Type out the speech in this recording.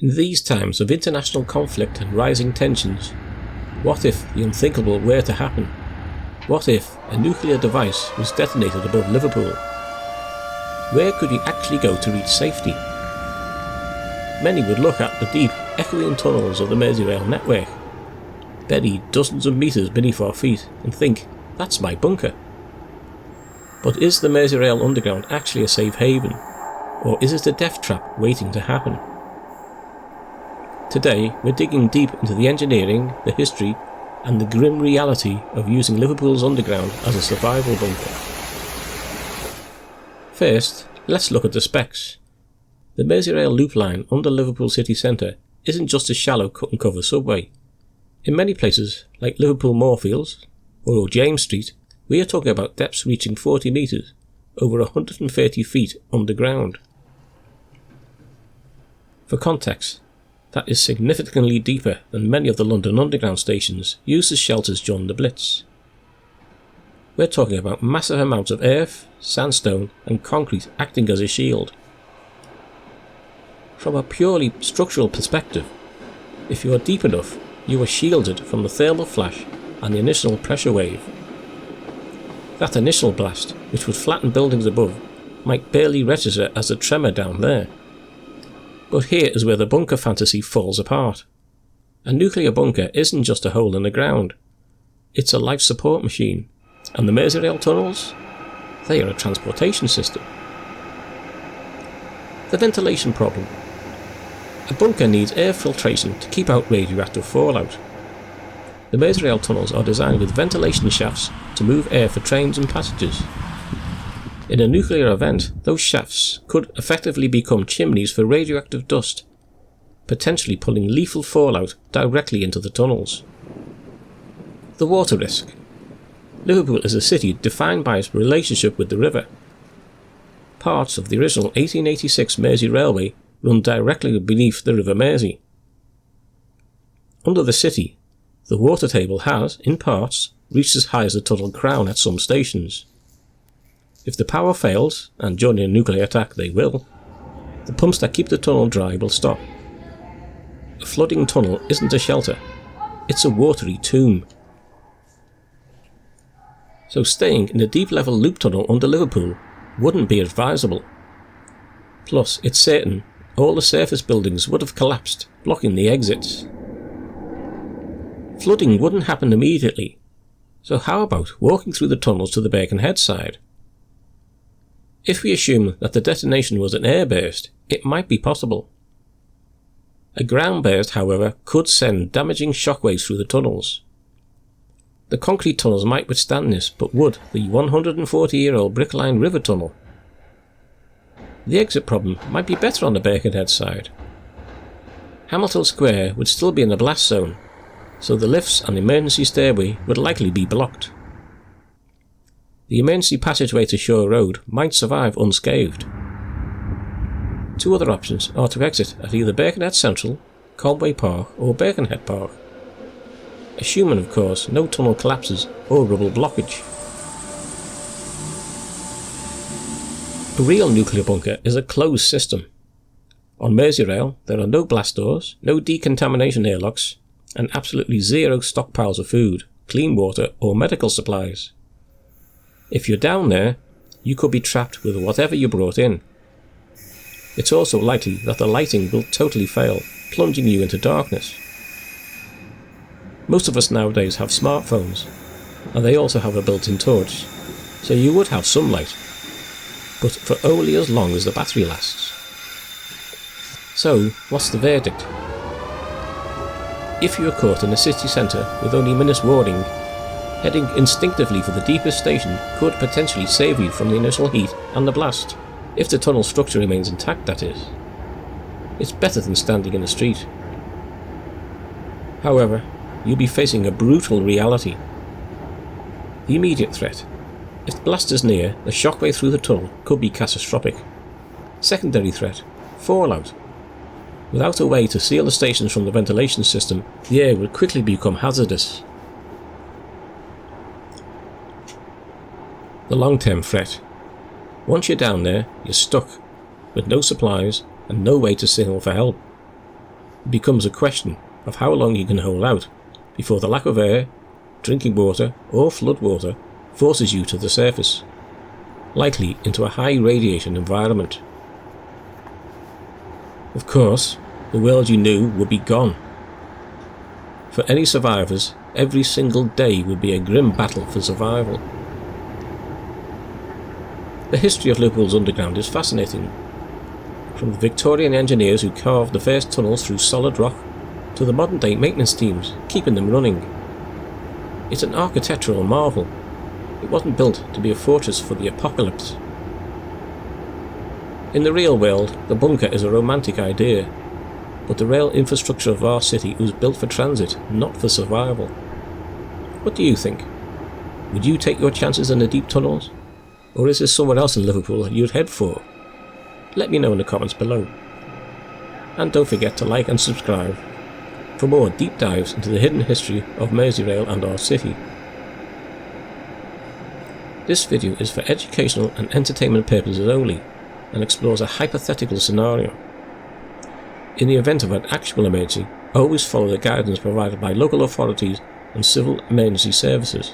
In these times of international conflict and rising tensions, what if the unthinkable were to happen? What if a nuclear device was detonated above Liverpool? Where could you actually go to reach safety? Many would look at the deep, echoing tunnels of the Merseyrail network, buried dozens of metres beneath our feet, and think, that's my bunker. But is the Merseyrail Underground actually a safe haven, or is it a death trap waiting to happen? Today, we're digging deep into the engineering, the history, and the grim reality of using Liverpool's Underground as a survival bunker. First, let's look at the specs. The Merseyrail loop line under Liverpool city centre isn't just a shallow cut-and-cover subway. In many places, like Liverpool Moorfields or James Street, we are talking about depths reaching 40 metres, over 130 feet underground. For context, that is significantly deeper than many of the London Underground stations used as shelters during the Blitz. We're talking about massive amounts of earth, sandstone and concrete acting as a shield. From a purely structural perspective, if you are deep enough, you are shielded from the thermal flash and the initial pressure wave. That initial blast, which would flatten buildings above, might barely register as a tremor down there. But here is where the bunker fantasy falls apart. A nuclear bunker isn't just a hole in the ground. It's a life support machine. And the Merseyrail tunnels? They are a transportation system. The ventilation problem. A bunker needs air filtration to keep out radioactive fallout. The Merseyrail tunnels are designed with ventilation shafts to move air for trains and passengers. In a nuclear event, those shafts could effectively become chimneys for radioactive dust, potentially pulling lethal fallout directly into the tunnels. The water risk. Liverpool is a city defined by its relationship with the river. Parts of the original 1886 Mersey Railway run directly beneath the River Mersey. Under the city, the water table has, in parts, reached as high as the Tuttle Crown at some stations. If the power fails, and during a nuclear attack they will, the pumps that keep the tunnel dry will stop. A flooding tunnel isn't a shelter, it's a watery tomb. So staying in the deep-level loop tunnel under Liverpool wouldn't be advisable. Plus, it's certain all the surface buildings would have collapsed, blocking the exits. Flooding wouldn't happen immediately, so how about walking through the tunnels to the Birkenhead side? If we assume that the detonation was an air burst, it might be possible. A ground burst, however, could send damaging shockwaves through the tunnels. The concrete tunnels might withstand this, but would the 140-year-old brick-lined river tunnel? The exit problem might be better on the Birkenhead side. Hamilton Square would still be in the blast zone, so the lifts and emergency stairway would likely be blocked. The emergency passageway to Shore Road might survive unscathed. Two other options are to exit at either Birkenhead Central, Conway Park or Birkenhead Park, assuming of course no tunnel collapses or rubble blockage. A real nuclear bunker is a closed system. On Merseyrail there are no blast doors, no decontamination airlocks, and absolutely zero stockpiles of food, clean water or medical supplies. If you're down there, you could be trapped with whatever you brought in. It's also likely that the lighting will totally fail, plunging you into darkness. Most of us nowadays have smartphones, and they also have a built-in torch, so you would have some light, but for only as long as the battery lasts. So, what's the verdict? If you are caught in a city centre with only minutes warning, heading instinctively for the deepest station could potentially save you from the initial heat and the blast, if the tunnel structure remains intact, that is. It's better than standing in the street. However, you'll be facing a brutal reality. The immediate threat. If the blast is near, the shockwave through the tunnel could be catastrophic. Secondary threat. Fallout. Without a way to seal the stations from the ventilation system, the air would quickly become hazardous. The long-term threat. Once you're down there, you're stuck, with no supplies and no way to signal for help. it becomes a question of how long you can hold out before the lack of air, drinking water or flood water forces you to the surface, likely into a high radiation environment. Of course, the world you knew would be gone. For any survivors, every single day would be a grim battle for survival. The history of Liverpool's underground is fascinating. From the Victorian engineers who carved the first tunnels through solid rock, to the modern day maintenance teams keeping them running. It's an architectural marvel. It wasn't built to be a fortress for the apocalypse. In the real world, the bunker is a romantic idea, but the rail infrastructure of our city was built for transit, not for survival. What do you think? Would you take your chances in the deep tunnels? Or is there somewhere else in Liverpool you'd head for? Let me know in the comments below. And don't forget to like and subscribe for more deep dives into the hidden history of Merseyrail and our city. This video is for educational and entertainment purposes only, and explores a hypothetical scenario. In the event of an actual emergency, always follow the guidance provided by local authorities and civil emergency services.